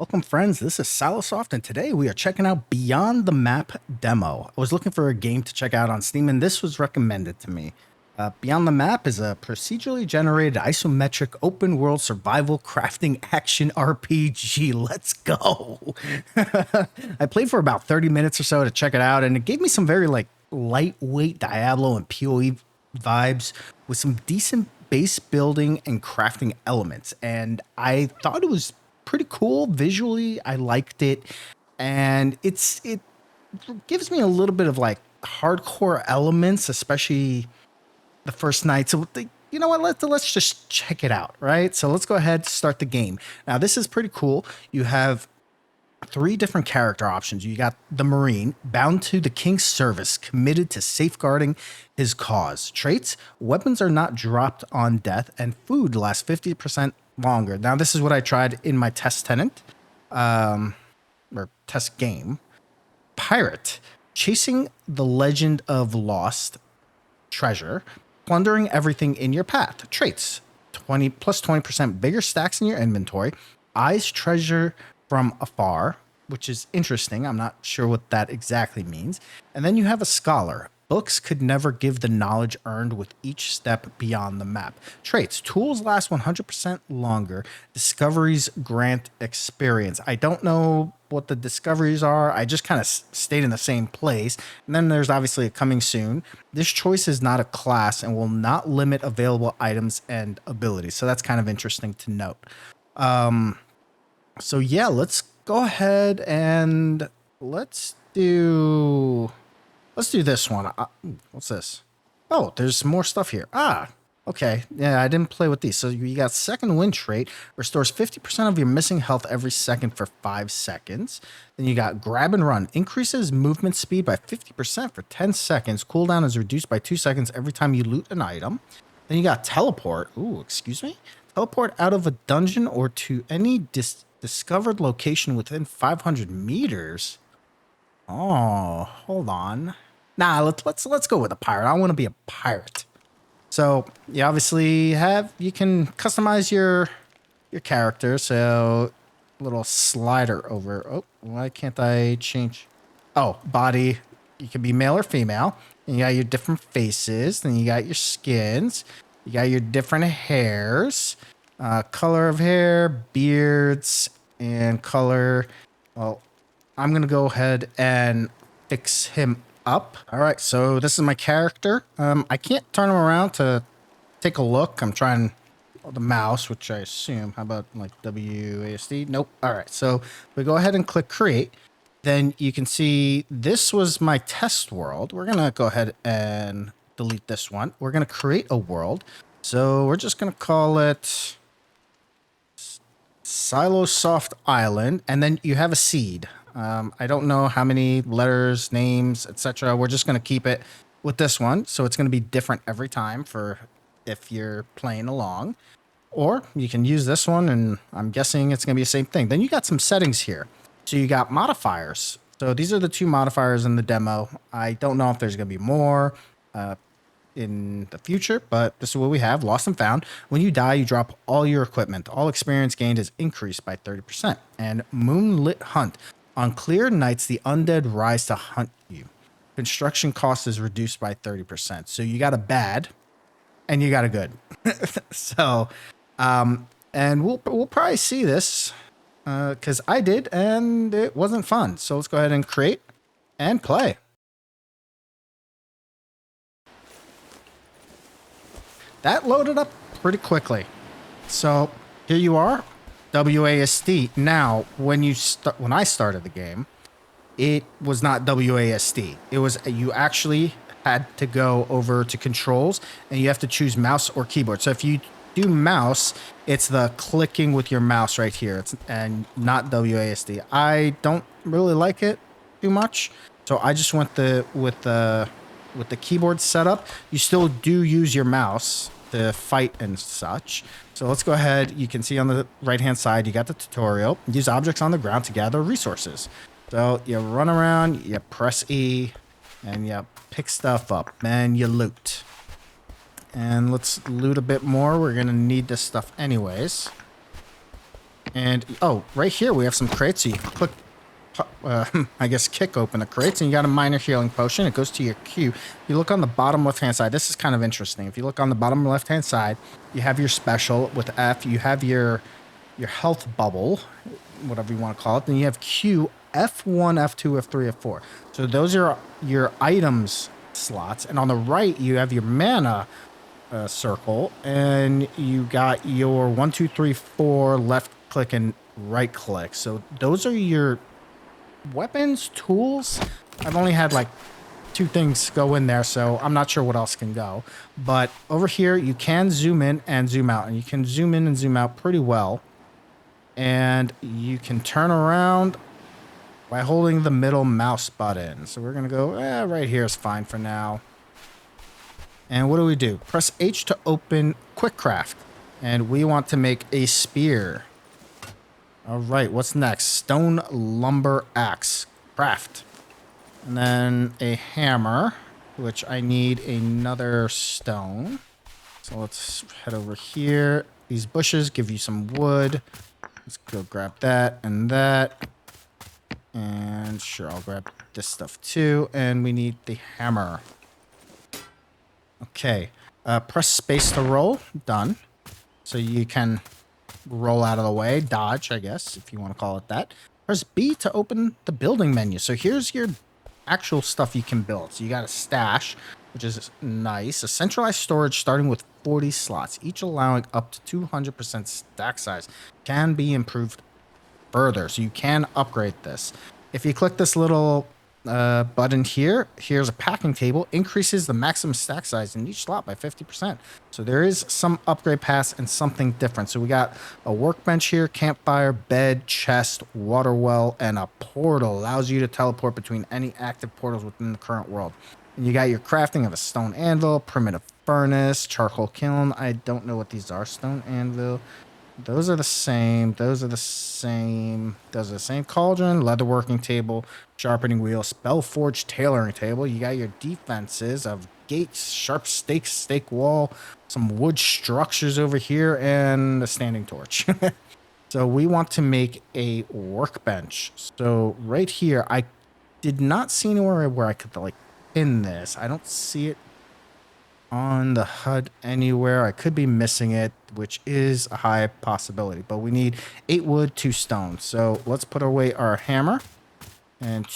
Welcome, friends. This is Salosoft, and today we are checking out Beyond the Map demo. I was looking for a game to check out on Steam, and this was recommended to me. Beyond the Map is a procedurally generated isometric open world survival crafting action RPG. Let's go. I played for about 30 minutes or so to check it out, and it gave me some very lightweight Diablo and PoE vibes with some decent base building and crafting elements. And I thought it was pretty cool visually. I liked it, and it gives me a little bit of like hardcore elements, especially the first night. So you know what? Let's just check it out, right? So let's go ahead, start the game. Now this is pretty cool. You have three different character options. You got the Marine, bound to the King's service, committed to safeguarding his cause. Traits: weapons are not dropped on death, and food lasts 50% longer. Now, this is what I tried in my test tenant, or test game. Pirate: chasing the legend of lost treasure, plundering everything in your path. Traits: 20% bigger stacks in your inventory. Eyes treasure from afar, which is interesting. I'm not sure what that exactly means. And then you have a scholar. Books could never give the knowledge earned with each step beyond the map. Traits: tools last 100% longer. Discoveries grant experience. I don't know what the discoveries are. I just kind of stayed in the same place. And then there's obviously a coming soon. This choice is not a class and will not limit available items and abilities. So that's kind of interesting to note. So yeah, let's go ahead and let's do this one. What's this? Oh, there's more stuff here. Okay. Yeah, I didn't play with these. So you got second wind trait, restores 50% of your missing health every second for 5 seconds. Then you got grab and run, increases movement speed by 50% for 10 seconds. Cooldown is reduced by 2 seconds every time you loot an item. Then you got teleport. Ooh, excuse me. Teleport out of a dungeon or to any discovered location within 500 meters. Oh, hold on. Nah, let's go with a pirate. I want to be a pirate. So you obviously you can customize your character. So little slider over. Oh, why can't I change? Oh, body. You can be male or female. And you got your different faces. Then you got your skins. You got your different hairs. Color of hair, beards, and color. Well, I'm going to go ahead and fix him up. All right, so this is my character. I can't turn him around to take a look. I'm trying the mouse, which I assume. How about like WASD? Nope. All right, so we go ahead and click create. Then you can see this was my test world. We're going to go ahead and delete this one. We're going to create a world. So we're just going to call it Salosoft Island, and then you have a seed. I don't know how many letters, names, etc. We're just going to keep it with this one, so it's going to be different every time for if you're playing along. Or you can use this one, and I'm guessing it's going to be the same thing. Then you got some settings here. So you got modifiers. So these are the 2 modifiers in the demo. I don't know if there's going to be more in the future, but this is what we have. Lost and found. When you die, you drop all your equipment. All experience gained is increased by 30%. And moonlit hunt. On clear nights, the undead rise to hunt you. Construction cost is reduced by 30%. So you got a bad and you got a good. So, and we'll probably see this because I did and it wasn't fun. So let's go ahead and create and play. That loaded up pretty quickly. So here you are, WASD. Now, when I started the game, it was not WASD. It was you actually had to go over to controls and you have to choose mouse or keyboard. So if you do mouse, it's the clicking with your mouse right here. And not WASD. I don't really like it too much, so I just went with the keyboard setup. You still do use your mouse to fight and such. So let's go ahead. You can see on the right hand side, you got the tutorial. Use objects on the ground to gather resources. So you run around, you press E, and you pick stuff up, and you loot. And let's loot a bit more. We're gonna need this stuff anyways. And, oh, right here we have some crates. So you click, I guess, kick open the crates, and you got a minor healing potion. It goes to your queue. You look on the bottom left-hand side. This is kind of interesting. If you look on the bottom left-hand side, you have your special with F. You have your health bubble, whatever you want to call it. Then you have Q, F1, F2, F3, F4. So those are your items slots. And on the right, you have your mana circle, and you got your 1, 2, 3, 4 left click and right click. So those are your weapons, tools. I've only had like 2 things go in there, so I'm not sure what else can go. But over here, you can zoom in and zoom out, and you can zoom in and zoom out pretty well. And you can turn around by holding the middle mouse button. So we're going to go, right here is fine for now. And what do? Press H to open Quick Craft. And we want to make a spear. All right, what's next? Stone lumber axe. Craft. And then a hammer, which I need another stone. So let's head over here. These bushes give you some wood. Let's go grab that and that. And sure, I'll grab this stuff too. And we need the hammer. Okay. Press space to roll. Done. So you can roll out of the way. Dodge, I guess, if you want to call it that. Press B to open the building menu. So here's your actual stuff you can build. So you got a stash, which is nice. A centralized storage starting with 40 slots, each allowing up to 200% stack size. Can be improved further, so you can upgrade this. If you click this little button here, here's a packing table, increases the maximum stack size in each slot by 50%. So there is some upgrade paths and something different. So we got a workbench here, campfire, bed, chest, water well, and a portal. Allows you to teleport between any active portals within the current world. And you got your crafting of a stone anvil, primitive furnace, charcoal kiln. I don't know what these are. Stone anvil. Those are the same. Those are the same. Those are the same. Cauldron, leather working table, sharpening wheel, spell forge tailoring table. You got your defenses of gates, sharp stakes, stake wall, some wood structures over here, and a standing torch. So we want to make a workbench. So right here, I did not see anywhere where I could like pin this. I don't see it on the HUD anywhere. I could be missing it, which is a high possibility, but we need 8 wood, 2 stone. So let's put away our hammer and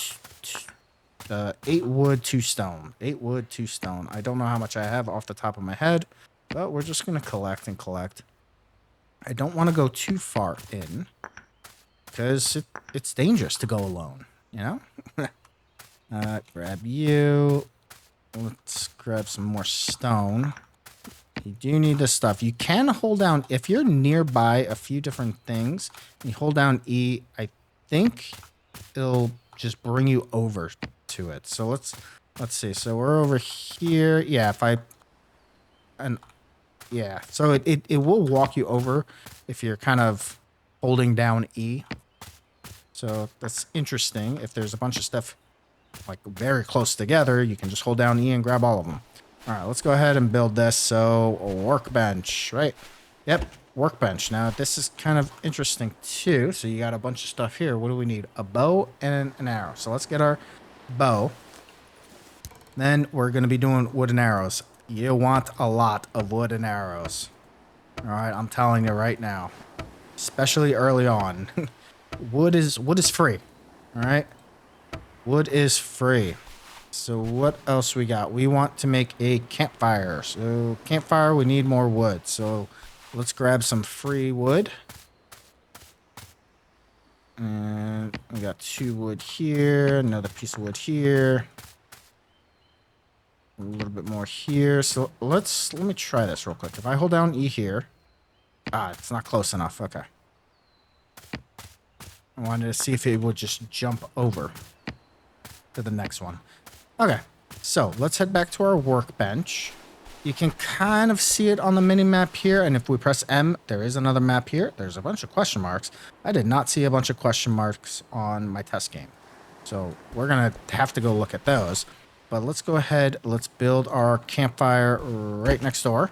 8 wood, 2 stone. 8 wood, 2 stone. I don't know how much I have off the top of my head, but we're just going to collect and collect. I don't want to go too far in because it's dangerous to go alone, you know? Grab you. Let's grab some more stone. You do need this stuff. You can hold down, if you're nearby a few different things, you hold down E, I think it'll just bring you over to it. So let's see. So we're over here. Yeah, so it will walk you over if you're kind of holding down E. So that's interesting. If there's a bunch of stuff like very close together, you can just hold down E and grab all of them. All right, let's go ahead and build this. So a workbench, right? Yep, workbench. Now this is kind of interesting too. So you got a bunch of stuff here. What do we need? A bow and an arrow. So let's get our bow. Then we're going to be doing wood and arrows. You want a lot of wood and arrows. All right, I'm telling you right now, especially early on. Wood is free. All right. Wood is free. So what else we got? We want to make a campfire. So campfire, we need more wood. So let's grab some free wood. And we got 2 wood here. Another piece of wood here. A little bit more here. So let me try this real quick. If I hold down E here. It's not close enough. Okay. I wanted to see if it would just jump over to the next one. Okay, so let's head back to our workbench. You can kind of see it on the mini map here, and if we press M, there is another map here. There's a bunch of question marks. I did not see a bunch of question marks on my test game, so we're gonna have to go look at those. But let's go ahead, let's build our campfire right next door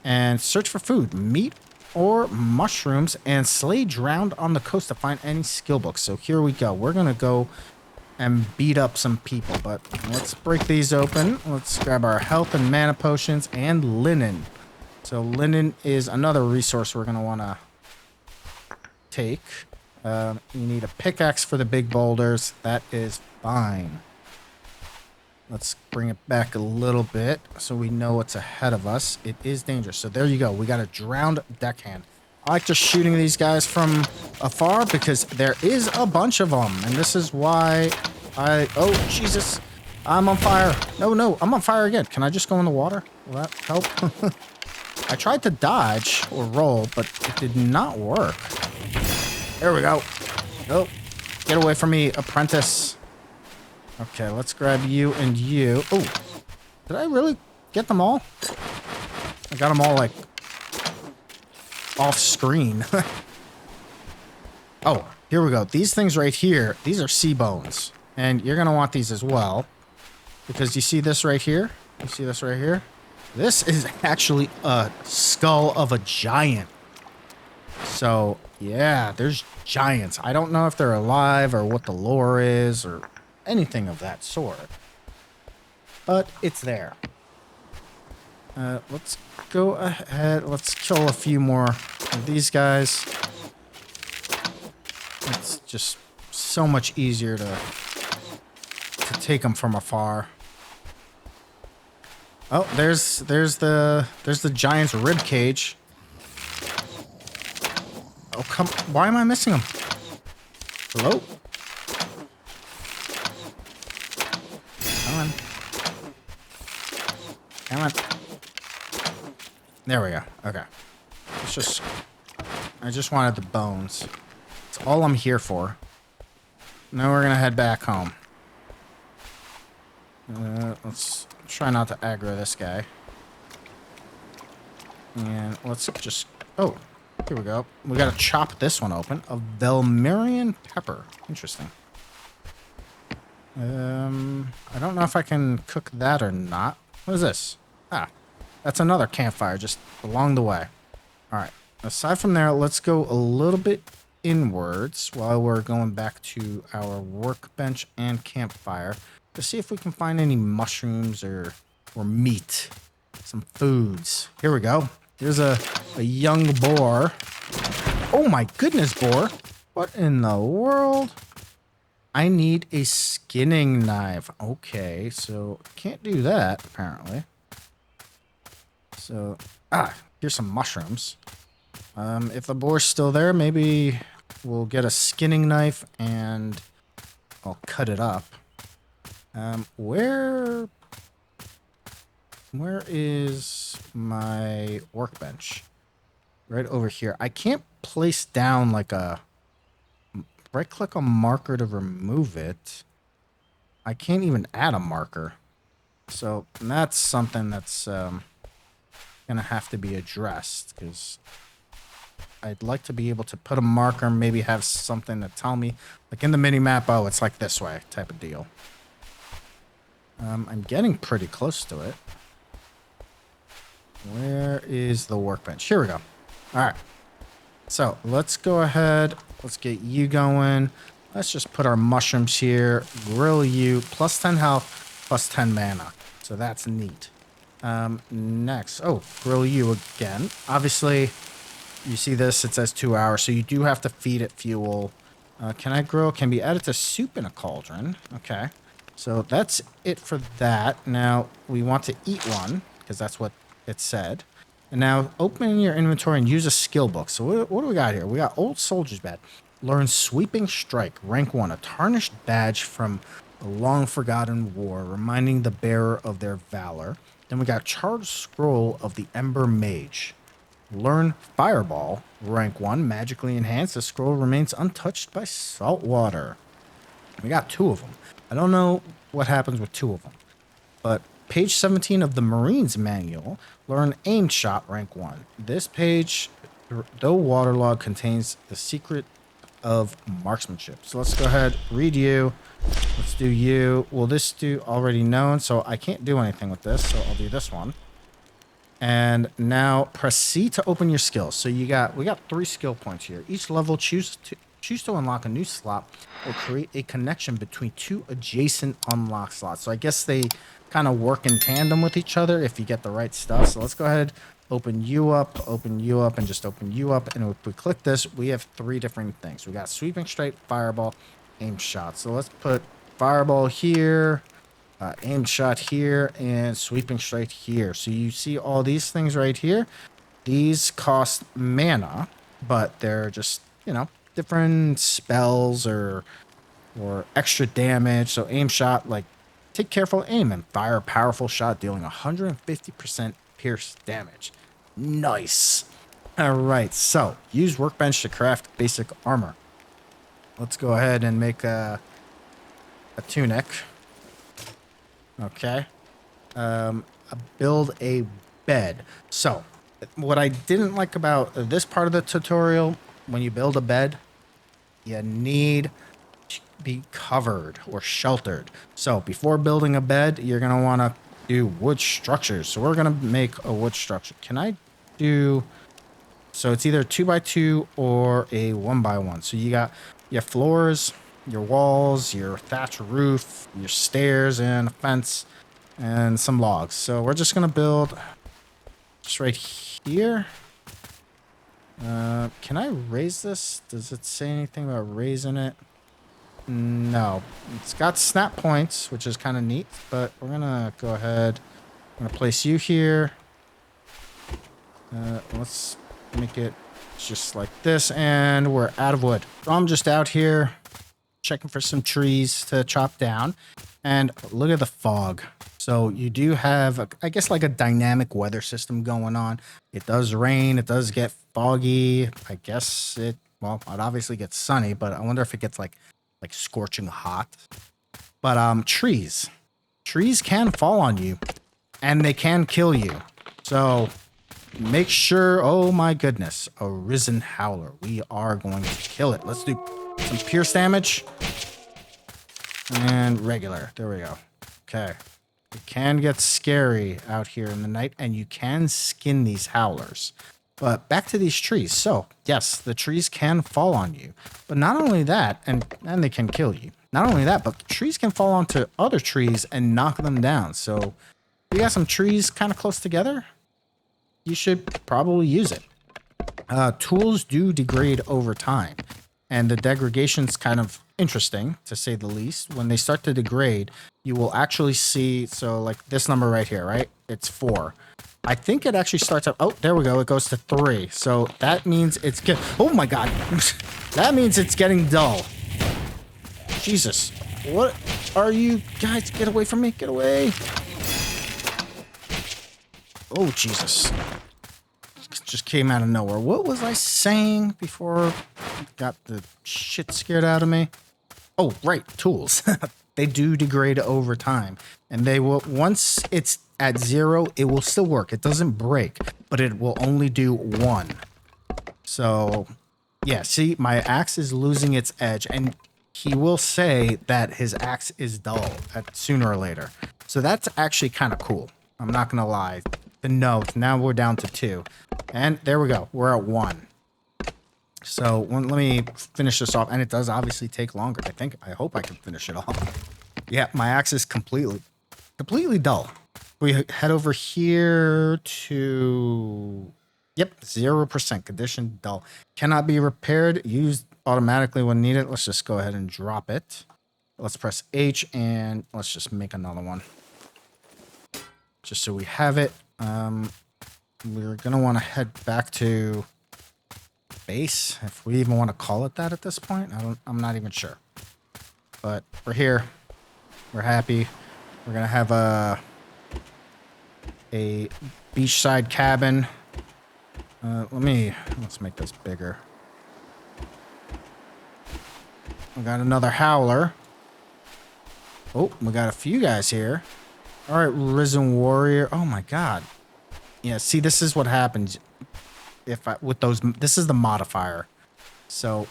and search for food. Meat or mushrooms and slay drowned on the coast to find any skill books. So here we go. We're going to go and beat up some people, but let's break these open. Let's grab our health and mana potions and linen. So linen is another resource we're going to want to take. You need a pickaxe for the big boulders. That is fine. Let's bring it back a little bit so we know what's ahead of us. It is dangerous. So there you go. We got a drowned deckhand. I like just shooting these guys from afar because there is a bunch of them. And this is why oh, Jesus. I'm on fire. No, I'm on fire again. Can I just go in the water? Will that help? I tried to dodge or roll, but it did not work. There we go. Oh, get away from me, apprentice. Okay, let's grab you and you. Oh, did I really get them all? I got them all, like, off screen. Oh, here we go. These things right here, these are sea bones. And you're going to want these as well. Because you see this right here? You see this right here? This is actually a skull of a giant. So, yeah, there's giants. I don't know if they're alive or what the lore is or anything of that sort. But it's there. Let's go ahead. Let's kill a few more of these guys. It's just so much easier to take them from afar. Oh, there's the giant's rib cage. Oh, come! Why am I missing him? Hello? Come on. Come on. There we go. Okay. It's just... I just wanted the bones. It's all I'm here for. Now we're gonna head back home. Let's try not to aggro this guy. And let's just... Oh, here we go. We gotta chop this one open. A Velmerian pepper. Interesting. I don't know if I can cook that or not. What is this? Ah, that's another campfire just along the way. All right. Aside from there, let's go a little bit inwards while we're going back to our workbench and campfire to see if we can find any mushrooms or meat. Some foods. Here we go. Here's a young boar. Oh my goodness, boar. What in the world? I need a skinning knife. Okay, so can't do that, apparently. So, here's some mushrooms. If the boar's still there, maybe we'll get a skinning knife and I'll cut it up. Where is my workbench? Right over here. I can't place down like a... Right-click on marker to remove it. I can't even add a marker. So that's something that's gonna have to be addressed, because I'd like to be able to put a marker, maybe have something to tell me, like in the mini-map, oh, it's like this way type of deal. I'm getting pretty close to it. Where is the workbench? Here we go. All right. So let's go ahead. Let's get you going. Let's just put our mushrooms here. Grill you. Plus 10 health, plus 10 mana. So that's neat. Next. Oh, grill you again. Obviously, you see this. It says 2 hours. So you do have to feed it fuel. Can I grill? Can be added to soup in a cauldron. Okay. So that's it for that. Now, we want to eat one, because that's what it said. And now, open your inventory and use a skill book. So what do we got here? We got Old Soldier's Badge. Learn Sweeping Strike, rank 1. A tarnished badge from a long-forgotten war, reminding the bearer of their valor. Then we got Charged Scroll of the Ember Mage. Learn Fireball, rank 1. Magically enhanced. The scroll remains untouched by salt water. We got 2 of them. I don't know what happens with 2 of them. But page 17 of the Marines Manual, learn Aim Shot, rank 1. This page, though waterlogged, contains the secret of marksmanship. So let's go ahead, read you. Let's do you. Well, this do already known, so I can't do anything with this, so I'll do this one. And now press C to open your skills. So we got 3 skill points here. Each level choose to unlock a new slot or create a connection between 2 adjacent unlock slots. So I guess they kind of work in tandem with each other if you get the right stuff. So let's go ahead, open you up, and just open you up. And if we click this, we have 3 different things. We got sweeping straight, fireball, aim shot. So let's put fireball here, aim shot here, and sweeping straight here. So you see all these things right here. These cost mana, but they're just, you know, different spells or extra damage. So aim shot, like, take careful aim and fire a powerful shot dealing 150% pierce damage. Nice. All right, so use workbench to craft basic armor. Let's go ahead and make a tunic. Okay. Build a bed. So what I didn't like about this part of the tutorial, when you build a bed, you need to be covered or sheltered. So before building a bed, you're going to want to do wood structures. So we're going to make a wood structure. Can I do... So it's either 2x2 or a 1x1. So you got your floors, your walls, your thatch roof, your stairs, and a fence, and some logs. So we're just going to build just right here. Can I raise this? Does it say anything about raising it? No. It's got snap points, which is kind of neat, but we're going to go ahead. I'm going to place you here. Let's make it just like this, and we're out of wood. So I'm just out here checking for some trees to chop down, and look at the fog. So you do have, I guess, like a dynamic weather system going on. It does rain, it does get foggy. I guess it obviously gets sunny, but I wonder if it gets like scorching hot. But trees can fall on you, and they can kill you. So make sure, oh my goodness, a risen howler. We are going to kill it. Let's do some pierce damage. And regular. There we go. Okay. It can get scary out here in the night, and you can skin these howlers. But back to these trees. So, yes, the trees can fall on you. But not only that, and they can kill you. Not only that, but the trees can fall onto other trees and knock them down. So, you got some trees kind of close together, you should probably use it. Tools do degrade over time, and the degradation's kind of interesting, to say the least. When they start to degrade, you will actually see, so like this number right here, right? It's 4. I think it actually starts up, oh, there we go, it goes to 3. So that means it's oh my god. That means it's getting dull. Jesus. What are you guys? Get away from me, get away. Oh, Jesus. Just came out of nowhere. What was I saying before I got the shit scared out of me? Oh, right. Tools. They do degrade over time. And they will, once it's at 0, it will still work. It doesn't break, but it will only do 1. So, yeah, see, my axe is losing its edge, and he will say that his axe is dull sooner or later. So that's actually kind of cool. I'm not going to lie. The note. Now we're down to 2. And there we go. We're at 1. So let me finish this off. And it does obviously take longer. I hope I can finish it off. Yeah, my axe is completely dull. We head over here to... Yep, 0% condition dull. Cannot be repaired. Used automatically when needed. Let's just go ahead and drop it. Let's press H and let's just make another one. Just so we have it. We're going to want to head back to base, if we even want to call it that at this point. I'm not even sure. But we're here. We're happy. We're going to have a beachside cabin. Let's make this bigger. We got another howler. Oh, we got a few guys here. All right, Risen Warrior. Oh my god. Yeah, see, this is what happens with those. This is the modifier. So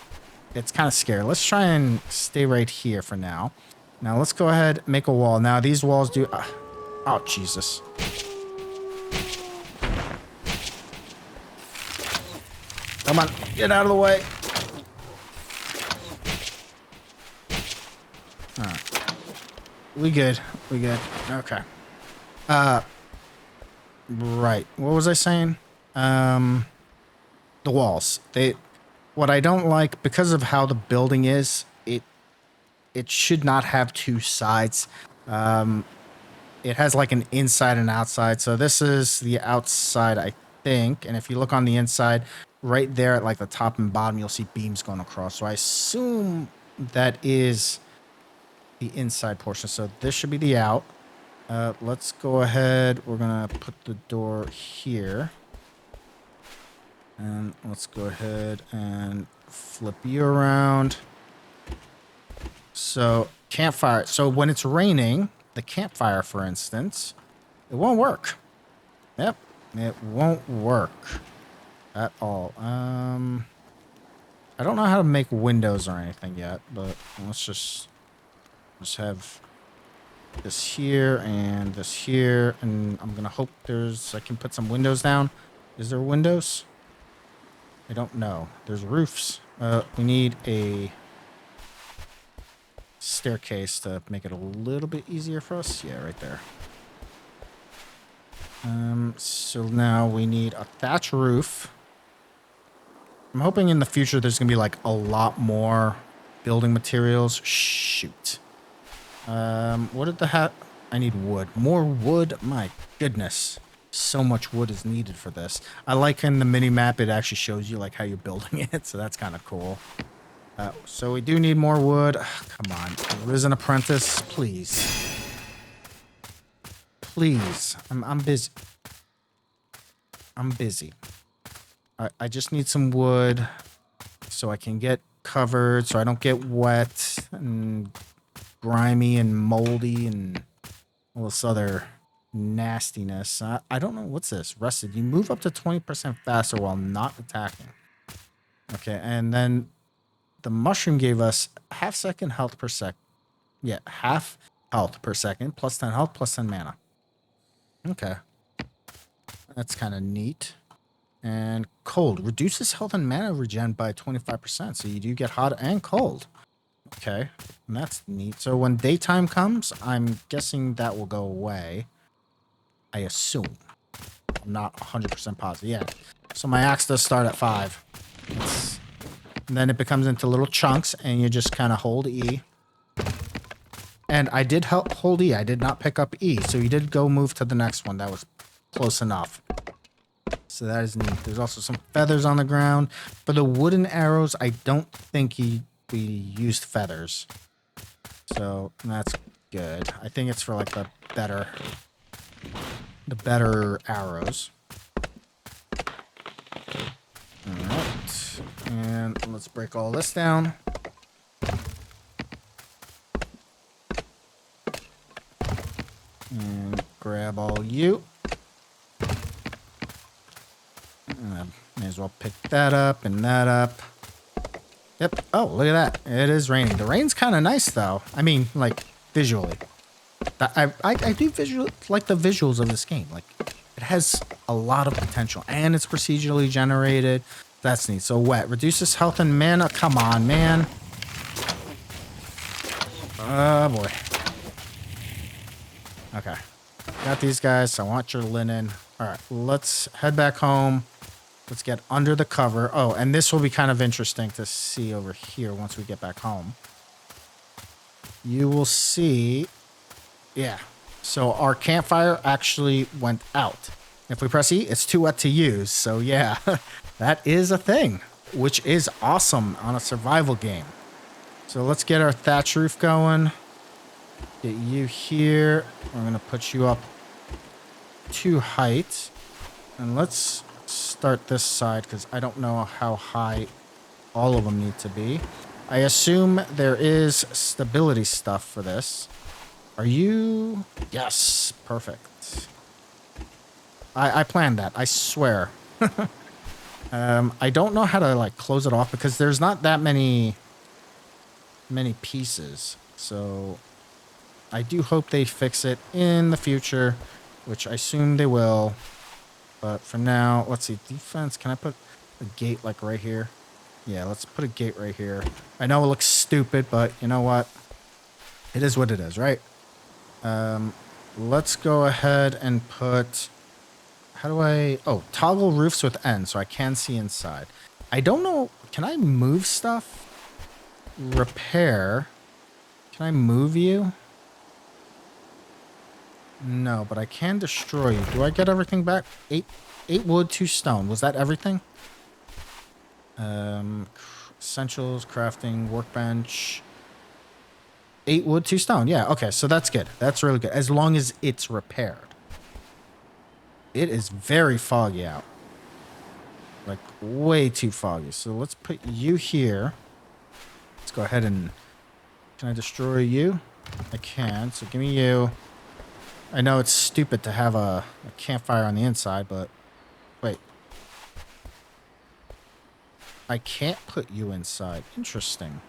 it's kind of scary. Let's try and stay right here for now. Now let's go ahead, make a wall. Now these walls do... oh, Jesus. Come on, get out of the way. All right. We good. We good. Okay. Right. What was I saying? The walls. What I don't like, because of how the building is, it should not have two sides. It has like an inside and outside. So this is the outside, I think. And if you look on the inside, right there at like the top and bottom, you'll see beams going across. So I assume that is the inside portion. So this should be the out. Let's go ahead. We're going to put the door here. And let's go ahead and flip you around. So campfire. So when it's raining, the campfire, for instance, it won't work. Yep. It won't work at all. I don't know how to make windows or anything yet, but let's just have this here and this here, and I'm gonna hope I can put some windows down. Is there windows? I don't know. There's roofs. We need a staircase to make it a little bit easier for us. Yeah, right there. So now we need a thatch roof. I'm hoping in the future there's gonna be like a lot more building materials. Shoot. What did the hat? I need wood. More wood. My goodness. So much wood is needed for this. I like in the mini map, it actually shows you like how you're building it. So that's kind of cool. So we do need more wood. Come on. Risen Apprentice, please. Please. I'm busy. I'm busy. I just need some wood so I can get covered, so I don't get wet and grimy and moldy and all this other nastiness. I don't know. What's this? Rested. You move up to 20% faster while not attacking. Okay, and then the mushroom gave us half second health per sec. Yeah, half health per second, plus 10 health, plus 10 mana. Okay. That's kind of neat. And cold. Reduces health and mana regen by 25%. So you do get hot and cold. Okay. And that's neat. So when daytime comes, I'm guessing that will go away. I assume. I'm not 100% positive. Yeah. So my axe does start at 5. And then it becomes into little chunks, and you just kind of hold E. And I did hold E. I did not pick up E. So you did go move to the next one. That was close enough. So that is neat. There's also some feathers on the ground. For the wooden arrows, I don't think we used feathers. So that's good. I think it's for like the better arrows. Alright. And let's break all this down. And grab all you. May as well pick that up and that up. Yep. Oh, look at that. It is raining. The rain's kind of nice, though. I mean, like, visually. I do like the visuals of this game. Like, it has a lot of potential. And it's procedurally generated. That's neat. So, wet. Reduces health and mana. Come on, man. Oh, boy. Okay. Got these guys. I want your linen. All right. Let's head back home. Let's get under the cover. Oh, and this will be kind of interesting to see over here once we get back home. You will see. Yeah. So our campfire actually went out. If we press E, it's too wet to use. So yeah, that is a thing, which is awesome on a survival game. So let's get our thatch roof going. Get you here. We're going to put you up to height. And let's start this side because I don't know how high all of them need to be. I assume there is stability stuff for this. Are you? Yes, perfect. I planned that, I swear. I don't know how to like close it off because there's not that many pieces. So I do hope they fix it in the future, which I assume they will. But for now, let's see. Defense, can I put... a gate like right here. Yeah, let's put a gate right here. I know it looks stupid, but you know what? It is what it is, right? Let's go ahead and put... How do I... Oh, toggle roofs with N so I can see inside. I don't know... Can I move stuff? Repair. Can I move you? No, but I can destroy you. Do I get everything back? 8 wood, 2 stone. Was that everything? Essentials, crafting, workbench. 8 wood, 2 stone. Yeah, okay, so that's good. That's really good. As long as it's repaired. It is very foggy out. Like, way too foggy. So let's put you here. Let's go ahead and... Can I destroy you? I can, so give me you. I know it's stupid to have a campfire on the inside, but... Wait. I can't put you inside. Interesting.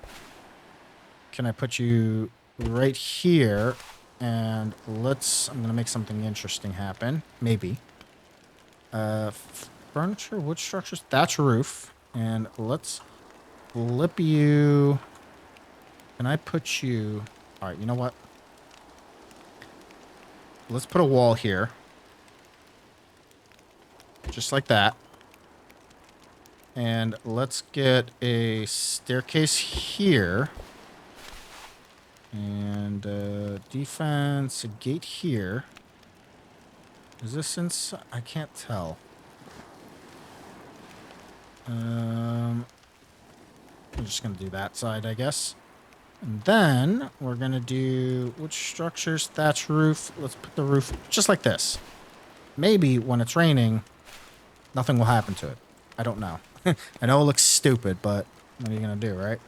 Can I put you right here? And let's... I'm going to make something interesting happen. Maybe. Furniture, wood structures, thatch roof. And let's flip you... Can I put you... Alright, you know what? Let's put a wall here. Just like that. And let's get a staircase here. And defense, a gate here. Is this inside? I can't tell. I'm just going to do that side, I guess. And then we're going to do which structures, thatch roof. Let's put the roof just like this. Maybe when it's raining, nothing will happen to it. I don't know. I know it looks stupid, but what are you going to do, right?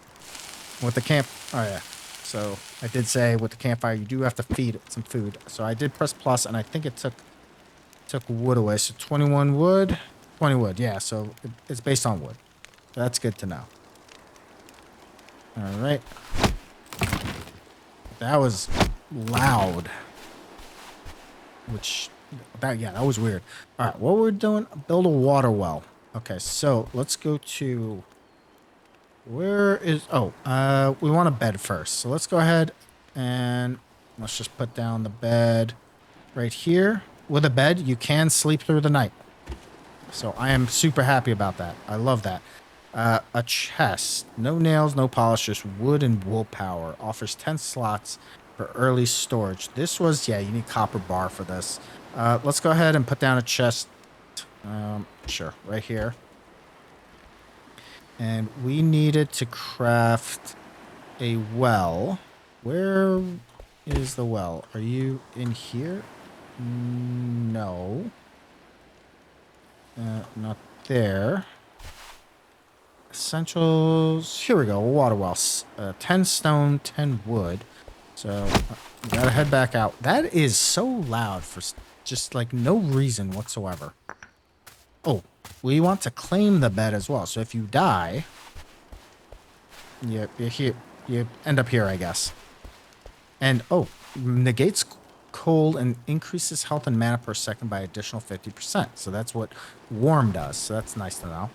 With the camp... Oh, yeah. So I did say with the campfire, you do have to feed it some food. So I did press plus, and I think it took wood away. So 21 wood, 20 wood. Yeah, so it's based on wood. That's good to know. All right. That was loud. That was weird. All right, what we're doing, build a water well. Okay, so let's go to... Where is... Oh, we want a bed first. So let's go ahead and let's just put down the bed right here. With a bed, you can sleep through the night. So I am super happy about that. I love that. A chest. No nails, no polish, just wood and wool power. Offers 10 slots for early storage. This was... Yeah, you need copper bar for this. Let's go ahead and put down a chest. Sure, right here. And we needed to craft a well. Where is the well? Are you in here? No. Not there. Essentials. Here we go. Water well. 10 stone, 10 wood. So, we gotta head back out. That is so loud for just like no reason whatsoever. Oh, we want to claim the bed as well. So if you die, you're here. You end up here, I guess. And oh, negates cold and increases health and mana per second by additional 50%. So that's what warm does. So that's nice to know.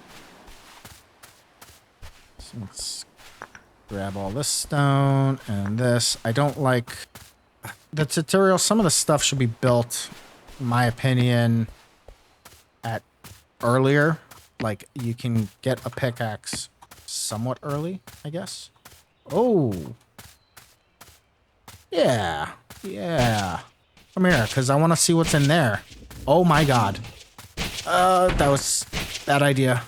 So let's grab all this stone and this. I don't like the tutorial. Some of the stuff should be built, in my opinion, at earlier. Like you can get a pickaxe somewhat early, I guess. Oh. Yeah. Yeah. Come here, because I want to see what's in there. Oh my god. That was bad idea.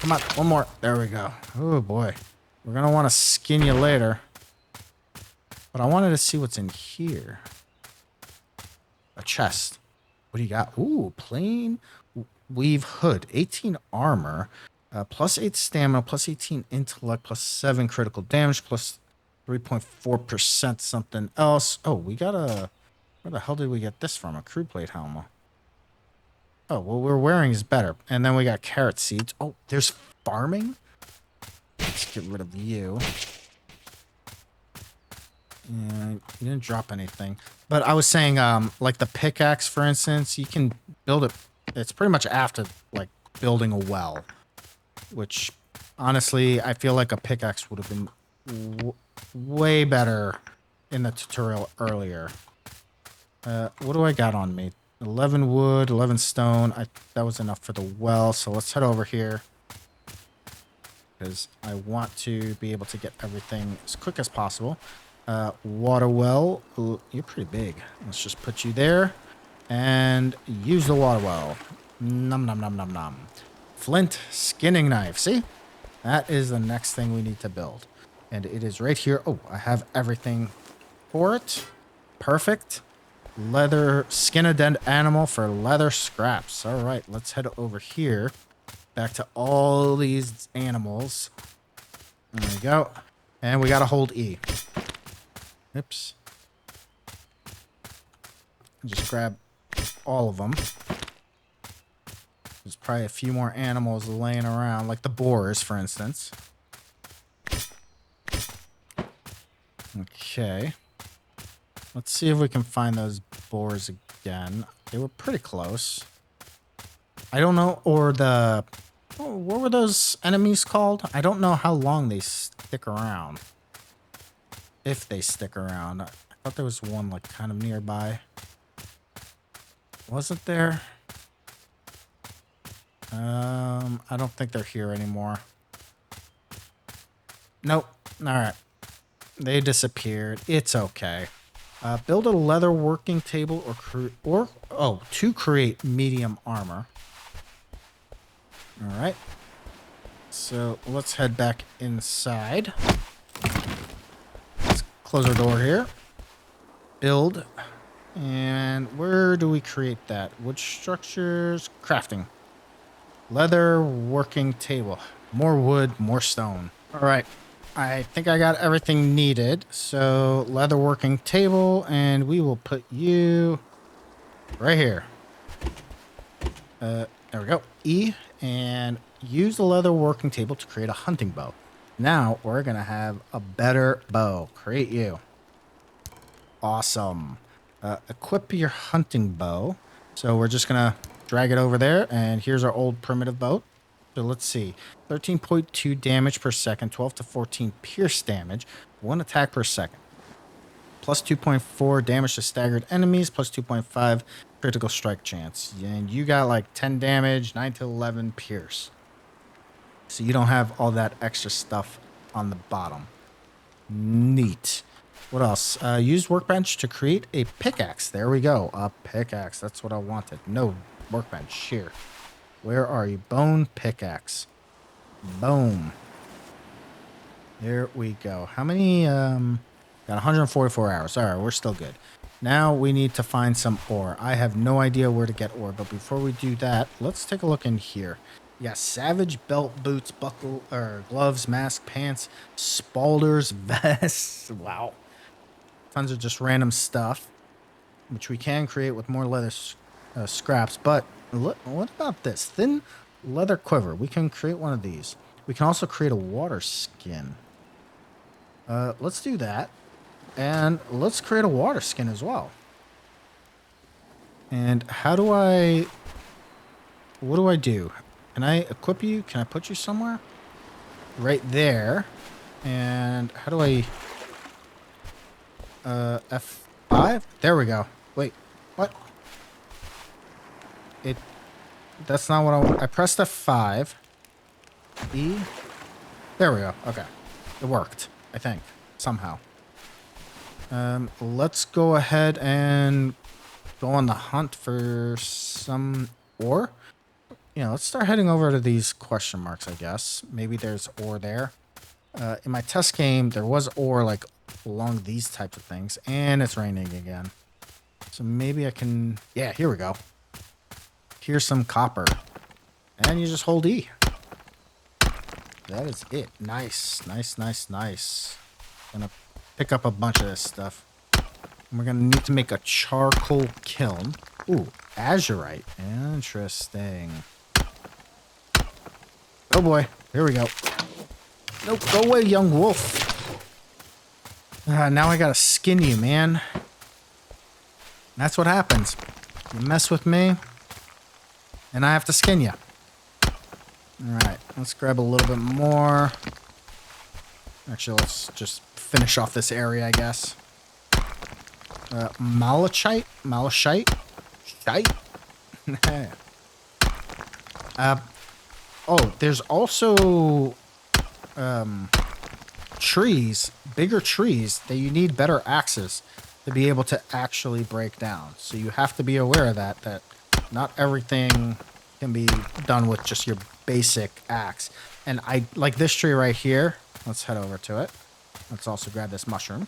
Come on, one more. There we go. Oh boy. We're going to want to skin you later. But I wanted to see what's in here. A chest. What do you got? Ooh, plain weave hood. 18 armor. Plus 8 stamina. Plus 18 intellect. Plus 7 critical damage. Plus 3.4% something else. Oh, we got a... Where the hell did we get this from? A crew plate helmet. Oh, what we're wearing is better. And then we got carrot seeds. Oh, there's farming? Let's get rid of you. Yeah, you didn't drop anything. But I was saying, like the pickaxe, for instance, you can build it It's pretty much after, like, building a well. Which, honestly, I feel like a pickaxe would have been way better in the tutorial earlier. What do I got on me? 11 wood, 11 stone. That was enough for the well, so let's head over here. Because I want to be able to get everything as quick as possible. Water well. Ooh, you're pretty big. Let's just put you there. And use the water well. Nom nom nom nom nom. Flint skinning knife. See? That is the next thing we need to build. And it is right here. Oh, I have everything for it. Perfect. Leather, skin a dead animal for leather scraps. All right, let's head over here. Back to all these animals. There we go. And we got to hold E. Oops. Just grab all of them. There's probably a few more animals laying around, like the boars, for instance. Okay. Let's see if we can find those boars again. They were pretty close. I don't know, or the... Oh, what were those enemies called? I don't know how long they stick around. If they stick around. I thought there was one, like, kind of nearby. Was it there? I don't think they're here anymore. Nope. Alright. They disappeared. It's okay. Build a leather working table to create medium armor. Alright. So let's head back inside. Let's close our door here. Build. And where do we create that? Wood structures. Crafting. Leather working table. More wood, more stone. Alright. I think I got everything needed. So leather working table, and we will put you right here. There we go. E, and use the leather working table to create a hunting bow. Now we're gonna have a better bow. Create you. Awesome. Equip your hunting bow. So we're just gonna drag it over there, and here's our old primitive bow. So let's see. 13.2 damage per second, 12 to 14 pierce damage, 1 attack per second. Plus 2.4 damage to staggered enemies, plus 2.5 critical strike chance. And you got like 10 damage, 9 to 11 pierce. So you don't have all that extra stuff on the bottom. Neat. What else? Use workbench to create a pickaxe. There we go. A pickaxe. That's what I wanted. No workbench. Here. Where are you? Bone pickaxe. Boom. There we go. How many? Got 144 hours. All right, we're still good. Now we need to find some ore. I have no idea where to get ore, but before we do that, let's take a look in here. You got savage belt, boots, buckle, or gloves, mask, pants, spalders, vests. Wow. Tons of just random stuff, which we can create with more leather scraps. But what about this? Thin leather quiver. We can create one of these. We can also create a water skin. Let's do that. And let's create a water skin as well. And how do I... What do I do? Can I equip you? Can I put you somewhere? Right there. And how do I... F5? There we go. Wait, what? That's not what I want. I pressed F5. E? There we go. Okay. It worked, I think. Somehow. Let's go ahead and go on the hunt for some ore. Yeah, let's start heading over to these question marks, I guess. Maybe there's ore there. In my test game, there was ore, like, along these types of things. And it's raining again. So maybe I can... Yeah, here we go. Here's some copper. And you just hold E. That is it. Nice. Nice, nice, nice. Gonna pick up a bunch of this stuff. And we're gonna need to make a charcoal kiln. Ooh, azurite. Interesting. Oh boy. Here we go. Nope, go away, young wolf. Now I gotta skin you, man. That's what happens. You mess with me, And I have to skin you. Alright, let's grab a little bit more. Actually, let's just finish off this area, I guess. Malachite? Malachite? Shite? Oh, there's also trees, bigger trees, that you need better axes to be able to actually break down. So you have to be aware of that not everything can be done with just your basic axe. And I like this tree right here. Let's head over to it. Let's also grab this mushroom.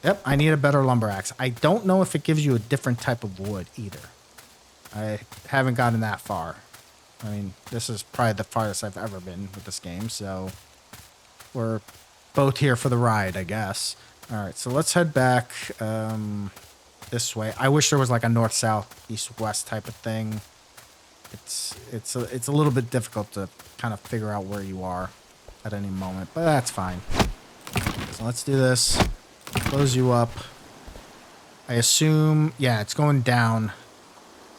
Yep, I need a better lumber axe. I don't know if it gives you a different type of wood either. I haven't gotten that far. I mean, this is probably the farthest I've ever been with this game, so we're both here for the ride, I guess. All right, so let's head back this way. I wish there was like a north, south, east, west type of thing. It's a little bit difficult to kind of figure out where you are at any moment, but that's fine. So let's do this. Close you up. I assume, yeah, it's going down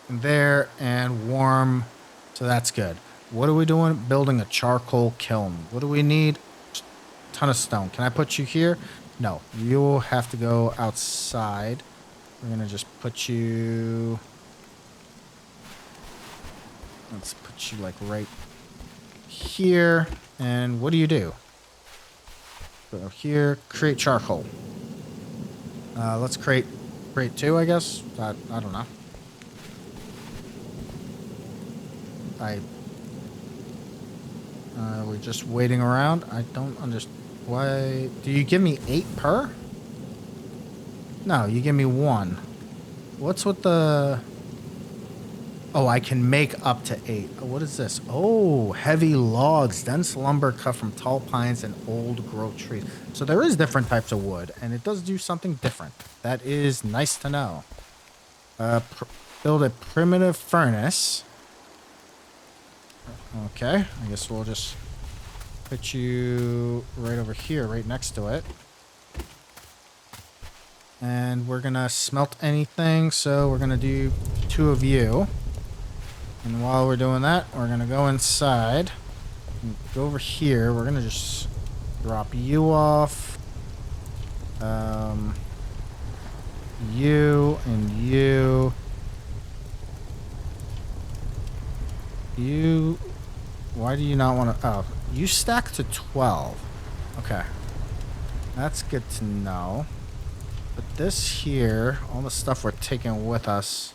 there and warm, so that's good. What are we doing? Building a charcoal kiln. What do we need? A ton of stone. Can I put you here? No, you'll have to go outside. We're gonna just put you, let's put you like right here. And what do? Go here, create charcoal. Let's create 2, I guess. I don't know. We're just waiting around. I don't understand. Why do you give me 8 per? No, you give me 1. What's with the... Oh, I can make up to 8. What is this? Oh, heavy logs, dense lumber cut from tall pines and old growth trees. So there is different types of wood, and it does do something different. That is nice to know. Build a primitive furnace. Okay, I guess we'll just put you right over here, right next to it. And we're gonna smelt anything, so we're gonna do 2 of you. And while we're doing that, we're gonna go inside and go over here. We're gonna just drop you off. You and you. You. Why do you not want to? Oh, you stack to 12. Okay. That's good to know. But this here, all the stuff we're taking with us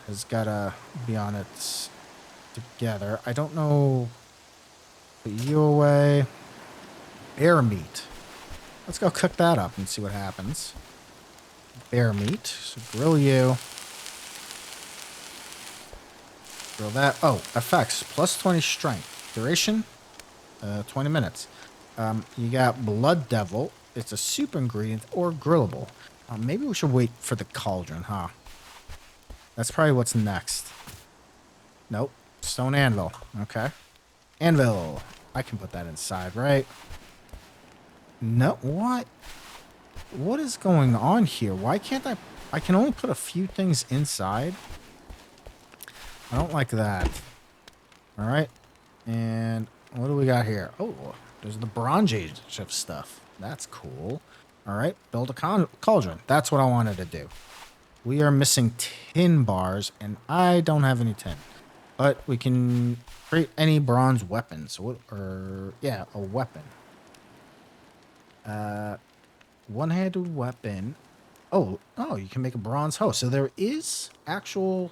has got to be on it together. I don't know. Put you away. Bear meat. Let's go cook that up and see what happens. Bear meat. So grill you. Grill that. Oh, effects. Plus 20 strength. Duration? 20 minutes. You got Blood Devil. It's a soup ingredient or grillable. Maybe we should wait for the cauldron, huh? That's probably what's next. Nope. Stone anvil. Okay. Anvil. I can put that inside, right? No. What? What is going on here? Why can't I... I can only put a few things inside. I don't like that. All right. And what do we got here? Oh, there's the Bronze Age of stuff. That's cool. All right. Build a cauldron. That's what I wanted to do. We are missing tin bars, and I don't have any tin. But we can create any bronze weapons. Yeah, a weapon. One-handed weapon. Oh, you can make a bronze hoe. So there is actual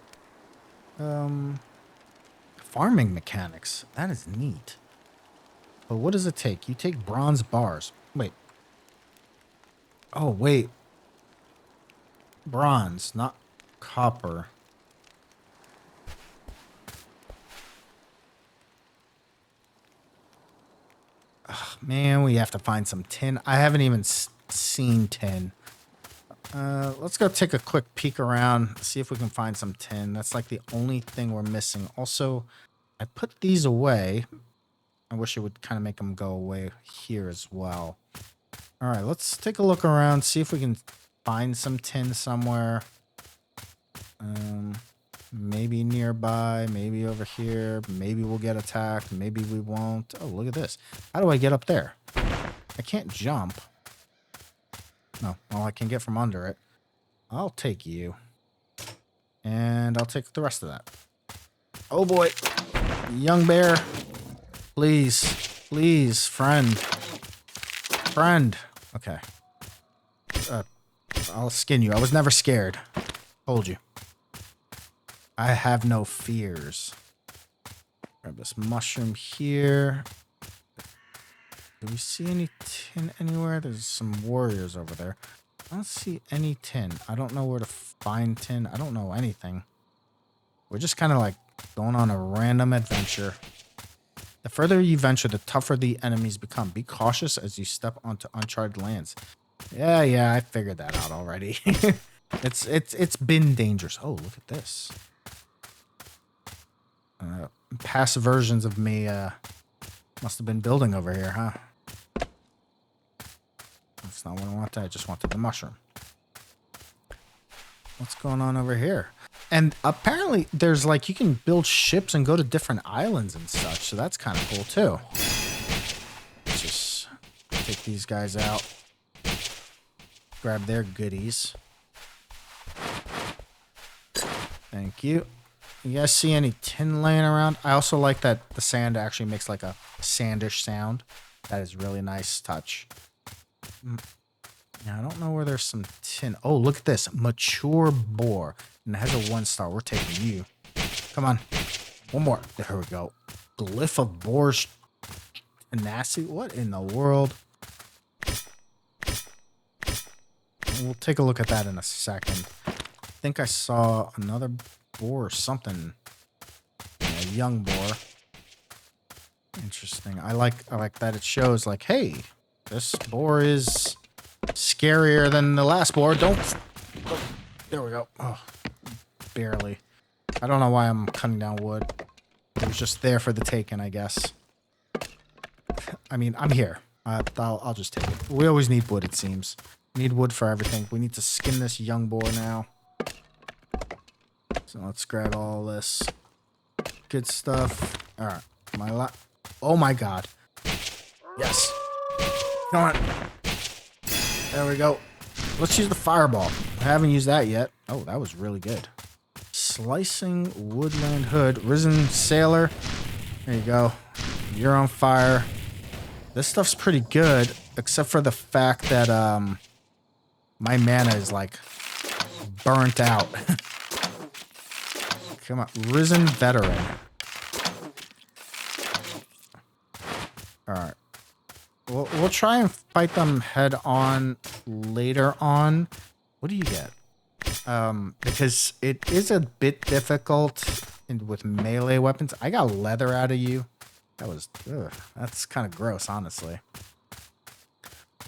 farming mechanics. That is neat. But what does it take? You take bronze bars. Wait. Oh, wait. Bronze, not copper. Ugh, man, we have to find some tin. I haven't even seen tin. Let's go take a quick peek around, see if we can find some tin. That's like the only thing we're missing. Also, I put these away. I wish it would kind of make them go away here as well. All right, let's take a look around, see if we can find some tin somewhere. maybe nearby, maybe over here. Maybe we'll get attacked. Maybe we won't. Oh, look at this. How do I get up there? I can't jump. No, well, I can get from under it. I'll take you. And I'll take the rest of that. Oh boy. Young bear. Please. Please, friend. Friend. Okay. I'll skin you. I was never scared. Told you. I have no fears. Grab this mushroom here. Do we see any tin anywhere? There's some warriors over there. I don't see any tin. I don't know where to find tin. I don't know anything. We're just kind of like going on a random adventure. The further you venture, the tougher the enemies become. Be cautious as you step onto uncharted lands. Yeah, I figured that out already. It's been dangerous. Oh, look at this. Past versions of me must have been building over here, huh? That's not what I wanted. I just wanted the mushroom. What's going on over here? And apparently there's like, you can build ships and go to different islands and such. So that's kind of cool too. Let's just take these guys out. Grab their goodies. Thank you. You guys see any tin laying around? I also like that the sand actually makes like a sandish sound. That is really nice touch. Now, I don't know where there's some tin. Oh, look at this. Mature boar. And it has a 1-star. We're taking you. Come on. One more. There we go. Glyph of boar's tenacity. What in the world? We'll take a look at that in a second. I think I saw another boar or something. A young boar. Interesting. I like that it shows like, hey, this boar is scarier than the last boar. Don't. Oh, there we go. Oh, barely. I don't know why I'm cutting down wood. It was just there for the taking, I guess. I mean, I'm here. I'll just take it. We always need wood, it seems. We need wood for everything. We need to skin this young boar now. So let's grab all this good stuff. All right. Oh my god. Yes. Come on. There we go. Let's use the fireball. I haven't used that yet. Oh, that was really good. Slicing woodland hood. Risen sailor. There you go. You're on fire. This stuff's pretty good, except for the fact that my mana is like burnt out. Come on. Risen veteran. Alright. We'll try and fight them head on later on. What do you get? Because it is a bit difficult with melee weapons. I got leather out of you. That's kind of gross, honestly.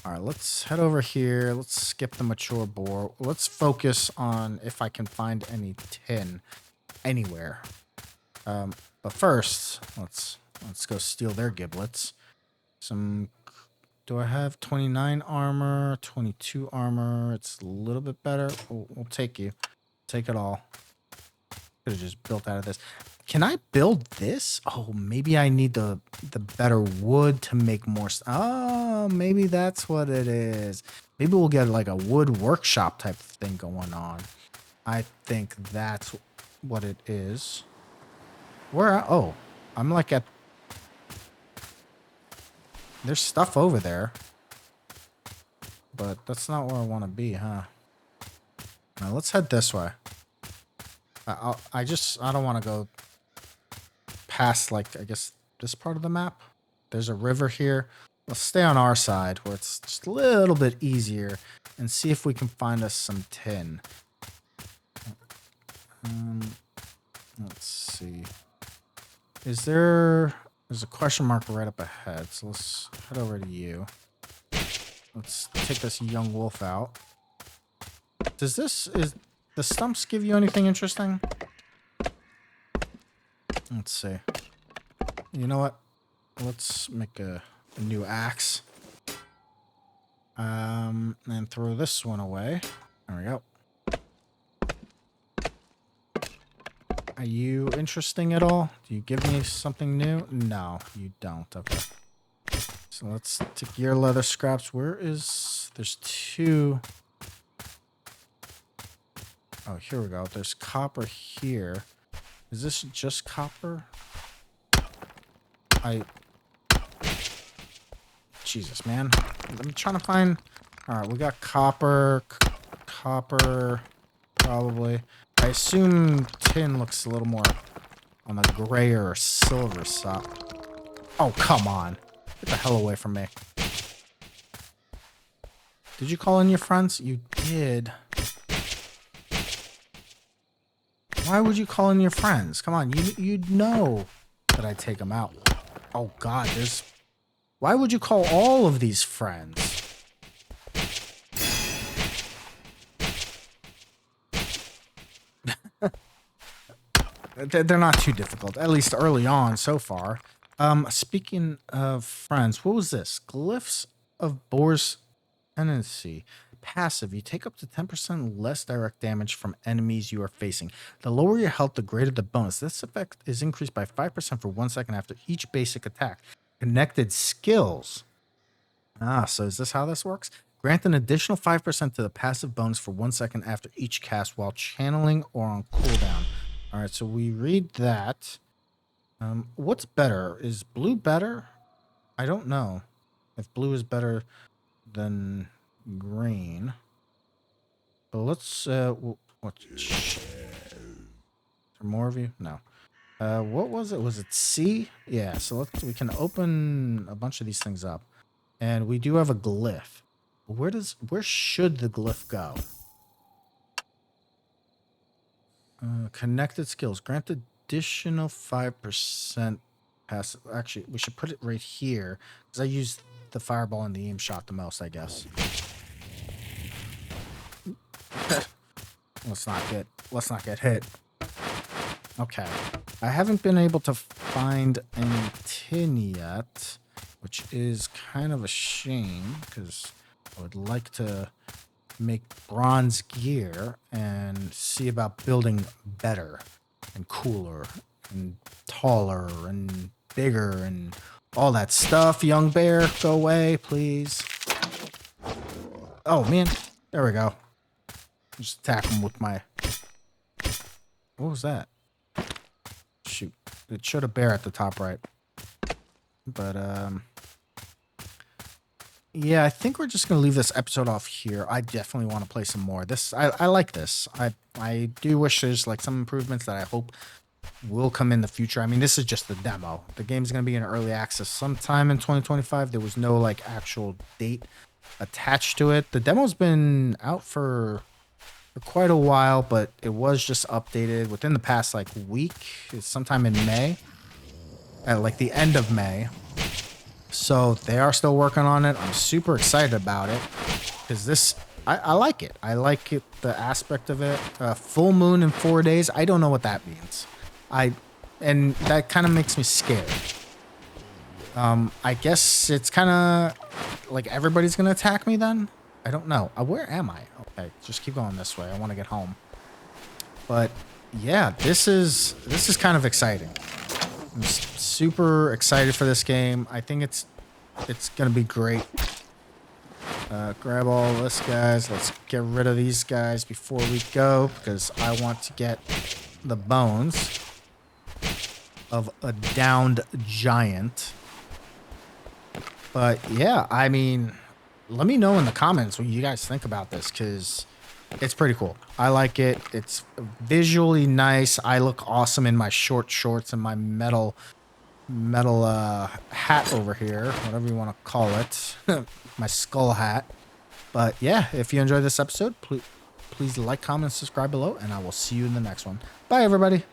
Alright, let's head over here. Let's skip the mature boar. Let's focus on if I can find any tin anywhere. But first, let's go steal their giblets. Do I have 29 armor, 22 armor? It's a little bit better. We'll take you. Take it all. Could have just built out of this. Can I build this? Oh, maybe I need the better wood to make more. Oh, maybe that's what it is. Maybe we'll get like a wood workshop type of thing going on. I think that's what it is. Oh, I'm like at. There's stuff over there. But that's not where I want to be, huh? Now let's head this way. I don't want to go past, like, I guess, this part of the map. There's a river here. Let's stay on our side where it's just a little bit easier and see if we can find us some tin. Let's see. There's a question mark right up ahead, so let's head over to you. Let's take this young wolf out. Does the stumps give you anything interesting? Let's see. You know what? Let's make a new axe. And throw this one away. There we go. Are you interesting at all? Do you give me something new? No, you don't. Okay. So let's take your leather scraps. Where is... There's 2... Oh, here we go. There's copper here. Is this just copper? Jesus, man. I'm trying to find... Alright, we got copper. Copper. Probably. I assume tin looks a little more on the gray or silver side. Oh, come on. Get the hell away from me. Did you call in your friends? You did. Why would you call in your friends? Come on, you'd know that I'd take them out. Oh, God, there's... Why would you call all of these friends? They're not too difficult, at least early on so far. Speaking of friends, what was this? Glyphs of Boar's Tendency. Passive. You take up to 10% less direct damage from enemies you are facing. The lower your health, the greater the bonus. This effect is increased by 5% for 1 second after each basic attack. Connected skills. So is this how this works? Grant an additional 5% to the passive bonus for 1 second after each cast while channeling or on cooldown. All right, so we read that. What's better? Is blue better? I don't know if blue is better than green. But let's, what's... Is there more of you? No. What was it? Was it C? Yeah, so we can open a bunch of these things up. And we do have a glyph. Where should the glyph go? Connected skills. Grant additional 5% passive. Actually, we should put it right here because I used the fireball and the aim shot the most, I guess. Let's not get hit. Okay. I haven't been able to find any tin yet, which is kind of a shame because I would like to make bronze gear and see about building better and cooler and taller and bigger and all that stuff. Young bear, go away, please. Oh, man. There we go. Just attack him with my... What was that? Shoot. It showed a bear at the top right. But, yeah, I think we're just going to leave this episode off here. I definitely want to play some more. I like this. I do wish there's, like, some improvements that I hope will come in the future. I mean, this is just the demo. The game's going to be in early access sometime in 2025. There was no, like, actual date attached to it. The demo's been out for quite a while, but it was just updated within the past, like, week. It's sometime in May. At, like, the end of May. So they are still working on it. I'm super excited about it because this, I like it. I like it, the aspect of it. Full moon in 4 days. I don't know what that means. And that kind of makes me scared. I guess it's kind of like everybody's going to attack me then. I don't know. Where am I? Okay, just keep going this way. I want to get home. But yeah, this is kind of exciting. I'm super excited for this game. I think it's gonna be great. Grab all this, guys. Let's get rid of these guys before we go because I want to get the bones of a downed giant. But yeah, I mean, let me know in the comments what you guys think about this because it's pretty cool. I like it. It's visually nice. I look awesome in my short shorts and my metal hat over here, whatever you want to call it. My skull hat. But yeah, if you enjoyed this episode, please like, comment, subscribe below, and I will see you in the next one. Bye, everybody.